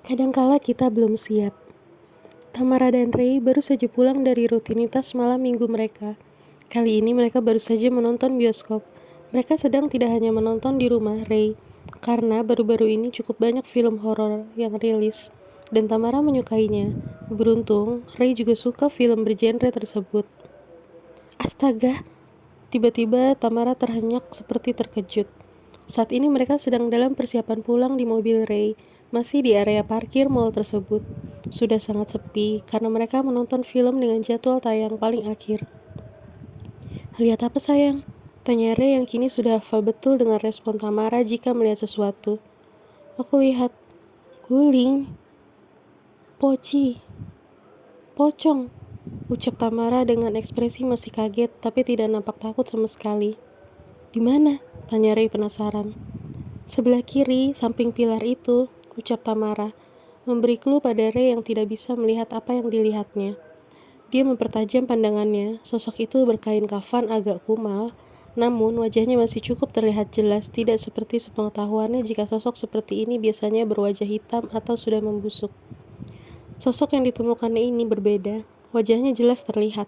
Kadangkala kita belum siap. Tamara dan Ray baru saja pulang dari rutinitas malam minggu mereka. Kali ini mereka baru saja menonton bioskop. Mereka sedang tidak hanya menonton di rumah Ray, karena baru-baru ini cukup banyak film horor yang rilis, dan Tamara menyukainya. Beruntung, Ray juga suka film bergenre tersebut. Astaga, tiba-tiba Tamara terhenyak seperti terkejut. Saat ini mereka sedang dalam persiapan pulang di mobil Ray, masih di area parkir mall tersebut. Sudah sangat sepi karena mereka menonton film dengan jadwal tayang paling akhir. Lihat apa sayang? Tanya Ray yang kini sudah hafal betul dengan respon Tamara jika melihat sesuatu. Aku lihat guling, poci, pocong, ucap Tamara dengan ekspresi masih kaget tapi tidak nampak takut sama sekali. Di mana? Tanya Ray penasaran. Sebelah kiri, samping pilar itu, ucap Tamara, memberi clue pada Ray yang tidak bisa melihat apa yang dilihatnya. Dia mempertajam pandangannya. Sosok itu berkain kafan agak kumal, namun wajahnya masih cukup terlihat jelas, tidak seperti sepengetahuannya jika sosok seperti ini biasanya berwajah hitam atau sudah membusuk. Sosok yang ditemukannya ini berbeda. Wajahnya jelas terlihat.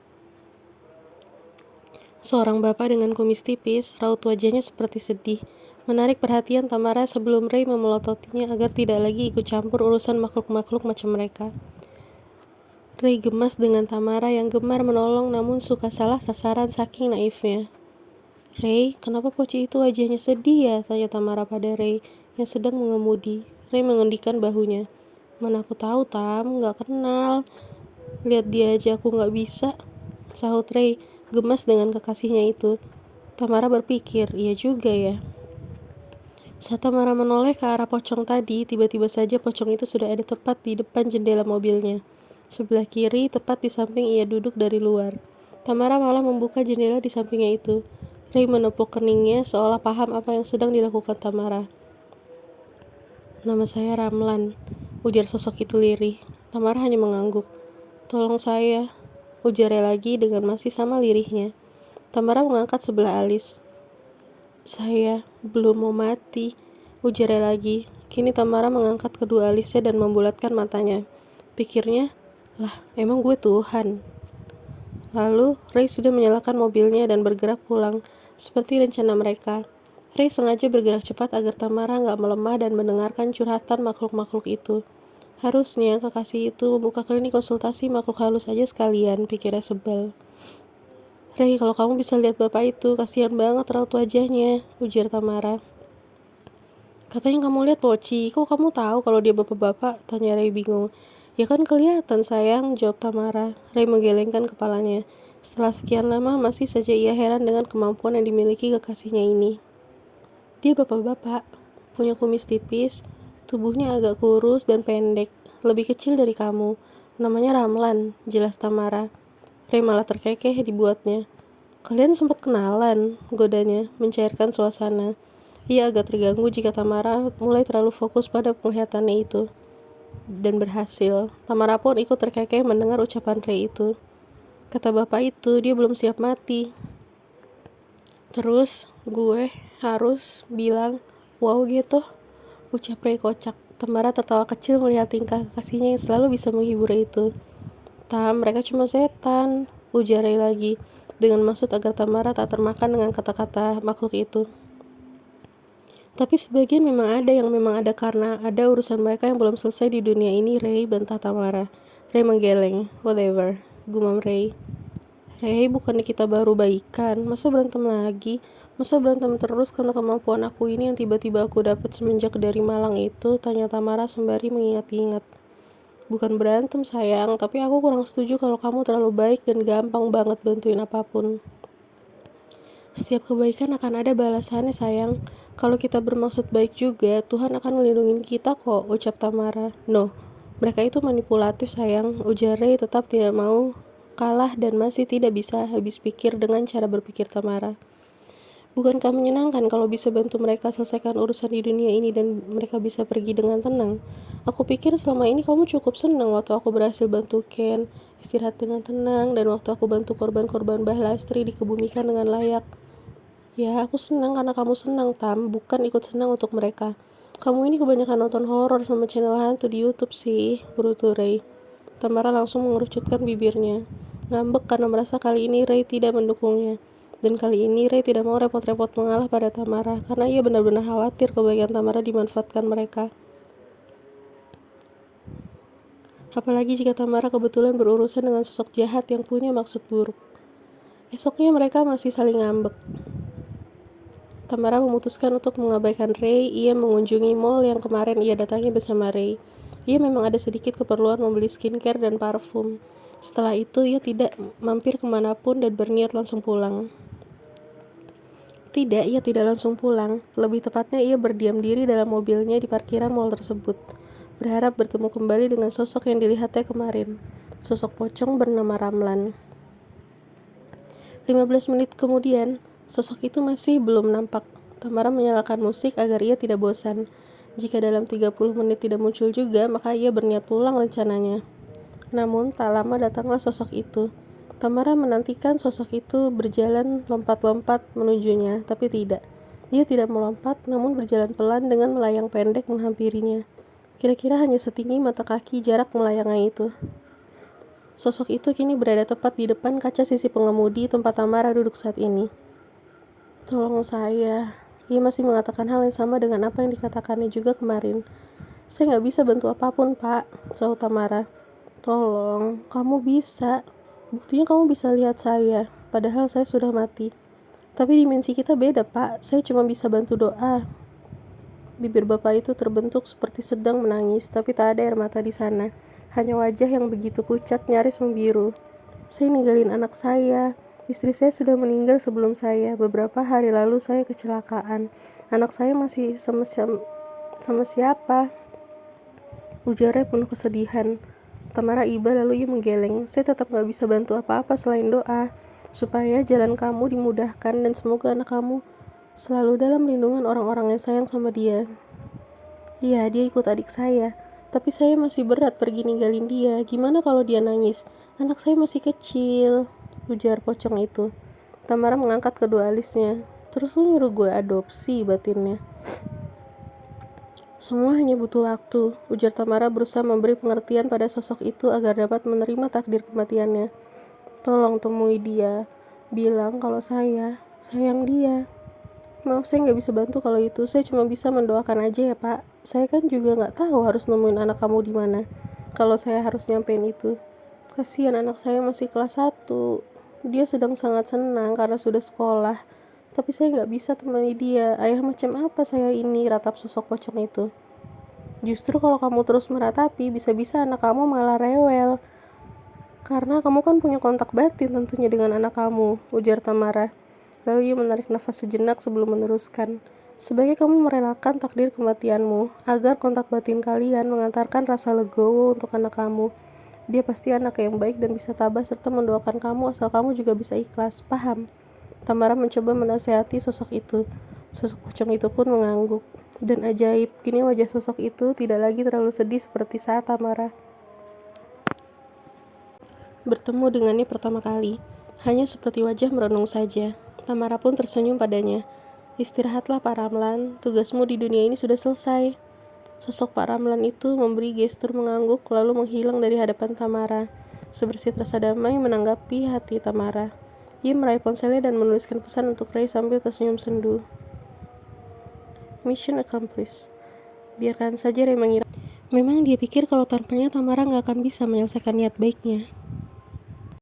Seorang bapak dengan kumis tipis, raut wajahnya seperti sedih, menarik perhatian Tamara sebelum Ray memelototinya agar tidak lagi ikut campur urusan makhluk-makhluk macam mereka. Ray gemas dengan Tamara yang gemar menolong namun suka salah sasaran saking naifnya. Ray, kenapa Poci itu wajahnya sedih ya? Tanya Tamara pada Ray yang sedang mengemudi. Ray mengendikan bahunya. Mana aku tahu, Tam, gak kenal. Lihat dia aja aku gak bisa, sahut Ray, gemas dengan kekasihnya itu. Tamara berpikir, iya juga ya. Saat Tamara menoleh ke arah pocong tadi, tiba-tiba saja pocong itu sudah ada tepat di depan jendela mobilnya. Sebelah kiri, tepat di samping ia duduk dari luar. Tamara malah membuka jendela di sampingnya itu. Ray menepuk keningnya seolah paham apa yang sedang dilakukan Tamara. Nama saya Ramlan, ujar sosok itu lirih. Tamara hanya mengangguk. Tolong saya, ujarnya lagi dengan masih sama lirihnya. Tamara mengangkat sebelah alis. Saya belum mau mati, ujarnya lagi. Kini Tamara mengangkat kedua alisnya dan membulatkan matanya. Pikirnya, lah emang gue Tuhan. Lalu Ray sudah menyalakan mobilnya dan bergerak pulang, seperti rencana mereka. Ray sengaja bergerak cepat agar Tamara gak melemah dan mendengarkan curhatan makhluk-makhluk itu. Harusnya kekasih itu membuka klinik konsultasi makhluk halus saja sekalian, pikirnya sebel. Ray, kalau kamu bisa lihat bapak itu, kasihan banget raut wajahnya, ujar Tamara. Katanya kamu lihat Poci, kok kamu tahu kalau dia bapak-bapak? Tanya Ray bingung. Ya kan kelihatan sayang, jawab Tamara. Ray menggelengkan kepalanya. Setelah sekian lama, masih saja ia heran dengan kemampuan yang dimiliki kekasihnya ini. Dia bapak-bapak, punya kumis tipis, tubuhnya agak kurus dan pendek, lebih kecil dari kamu. Namanya Ramlan, jelas Tamara. Ray malah terkekeh dibuatnya. Kalian sempat kenalan, godanya, mencairkan suasana. Ia agak terganggu jika Tamara mulai terlalu fokus pada penglihatannya itu. Dan berhasil, Tamara pun ikut terkekeh mendengar ucapan Ray itu. Kata bapak itu, dia belum siap mati. Terus, gue harus bilang, wow gitu, ucap Ray kocak. Tamara tertawa kecil melihat tingkah kekasihnya yang selalu bisa menghibur itu. Tam, mereka cuma setan, ujar Ray lagi, dengan maksud agar Tamara tak termakan dengan kata-kata makhluk itu. Tapi sebagian memang ada karena ada urusan mereka yang belum selesai di dunia ini, Ray, bantah Tamara. Ray menggeleng, whatever, gumam Ray. Ray, bukannya kita baru baikan, masa berantem lagi? Masa berantem terus karena kemampuan aku ini yang tiba-tiba aku dapat semenjak dari Malang itu? Tanya Tamara sembari mengingat-ingat. Bukan berantem sayang, tapi aku kurang setuju kalau kamu terlalu baik dan gampang banget bantuin apapun. Setiap kebaikan akan ada balasannya sayang. Kalau kita bermaksud baik juga, Tuhan akan melindungi kita kok, ucap Tamara. No, mereka itu manipulatif sayang, ujar Ray tetap tidak mau kalah dan masih tidak bisa habis pikir dengan cara berpikir Tamara. Bukankah menyenangkan kalau bisa bantu mereka selesaikan urusan di dunia ini dan mereka bisa pergi dengan tenang? Aku pikir selama ini kamu cukup senang waktu aku berhasil bantu Ken istirahat dengan tenang dan waktu aku bantu korban-korban Mbah Lastri dikebumikan dengan layak. Ya, aku senang karena kamu senang, Tam, bukan ikut senang untuk mereka. Kamu ini kebanyakan nonton horor sama channel hantu di YouTube sih, gerutu Ray. Tamara langsung mengerucutkan bibirnya. Ngambek karena merasa kali ini Ray tidak mendukungnya. Dan kali ini Ray tidak mau repot-repot mengalah pada Tamara, karena ia benar-benar khawatir kebaikan Tamara dimanfaatkan mereka. Apalagi jika Tamara kebetulan berurusan dengan sosok jahat yang punya maksud buruk. Esoknya mereka masih saling ngambek. Tamara memutuskan untuk mengabaikan Ray. Ia mengunjungi mall yang kemarin ia datangi bersama Ray. Ia memang ada sedikit keperluan membeli skincare dan parfum. Setelah itu ia tidak mampir kemanapun dan berniat langsung pulang. Tidak, ia tidak langsung pulang. Lebih tepatnya ia berdiam diri dalam mobilnya di parkiran mall tersebut, berharap bertemu kembali dengan sosok yang dilihatnya kemarin. Sosok pocong bernama Ramlan. 15 menit kemudian, sosok itu masih belum nampak. Tamara menyalakan musik agar ia tidak bosan. Jika dalam 30 menit tidak muncul juga, maka ia berniat pulang rencananya. Namun, tak lama datanglah sosok itu. Tamara menantikan sosok itu berjalan lompat-lompat menujunya, tapi tidak. Ia tidak melompat, namun berjalan pelan dengan melayang pendek menghampirinya. Kira-kira hanya setinggi mata kaki jarak melayangnya itu. Sosok itu kini berada tepat di depan kaca sisi pengemudi tempat Tamara duduk saat ini. Tolong saya. Ia masih mengatakan hal yang sama dengan apa yang dikatakannya juga kemarin. Saya nggak bisa bantu apapun, Pak, sahut Tamara. Tolong, kamu bisa. Buktinya kamu bisa lihat saya, padahal saya sudah mati. Tapi dimensi kita beda, Pak. Saya cuma bisa bantu doa. Bibir bapak itu terbentuk seperti sedang menangis, tapi tak ada air mata di sana. Hanya wajah yang begitu pucat, nyaris membiru. Saya ninggalin anak saya. Istri saya sudah meninggal sebelum saya. Beberapa hari lalu saya kecelakaan. Anak saya masih sama siapa? Ujarnya penuh kesedihan. Tamara iba lalu ia menggeleng. Saya tetap gak bisa bantu apa-apa selain doa, supaya jalan kamu dimudahkan dan semoga anak kamu selalu dalam lindungan orang-orang yang sayang sama dia. Iya, dia ikut adik saya. Tapi saya masih berat pergi ninggalin dia. Gimana kalau dia nangis? Anak saya masih kecil, ujar pocong itu. Tamara mengangkat kedua alisnya. Terus lu nyuruh gue adopsi, batinnya. Semua hanya butuh waktu, ujar Tamara berusaha memberi pengertian pada sosok itu agar dapat menerima takdir kematiannya. Tolong temui dia. Bilang kalau saya sayang dia. Maaf, saya nggak bisa bantu kalau itu. Saya cuma bisa mendoakan aja ya, Pak. Saya kan juga nggak tahu harus nemuin anak kamu di mana. Kalau saya harus nyampein itu. Kasihan anak saya masih kelas 1. Dia sedang sangat senang karena sudah sekolah. Tapi saya nggak bisa temani dia. Ayah macam apa saya ini, ratap sosok pocong itu. Justru kalau kamu terus meratapi, bisa-bisa anak kamu malah rewel. Karena kamu kan punya kontak batin tentunya dengan anak kamu, ujar Tamara. Lalu ia menarik nafas sejenak sebelum meneruskan. Sebagai kamu merelakan takdir kematianmu, agar kontak batin kalian mengantarkan rasa legowo untuk anak kamu. Dia pasti anak yang baik dan bisa tabah serta mendoakan kamu asal kamu juga bisa ikhlas, paham? Tamara mencoba menasehati sosok itu. Sosok pocong itu pun mengangguk. Dan ajaib, kini wajah sosok itu tidak lagi terlalu sedih seperti saat Tamara bertemu dengannya pertama kali. Hanya seperti wajah merenung saja. Tamara pun tersenyum padanya. Istirahatlah Pak Ramlan, tugasmu di dunia ini sudah selesai. Sosok Pak Ramlan itu memberi gestur mengangguk lalu menghilang dari hadapan Tamara. Sebersih rasa damai menanggapi hati Tamara. Ia meraih ponselnya dan menuliskan pesan untuk Ray sambil tersenyum sendu. Mission accomplished. Biarkan saja Ray mengira. Memang dia pikir kalau tanpanya Tamara gak akan bisa menyelesaikan niat baiknya.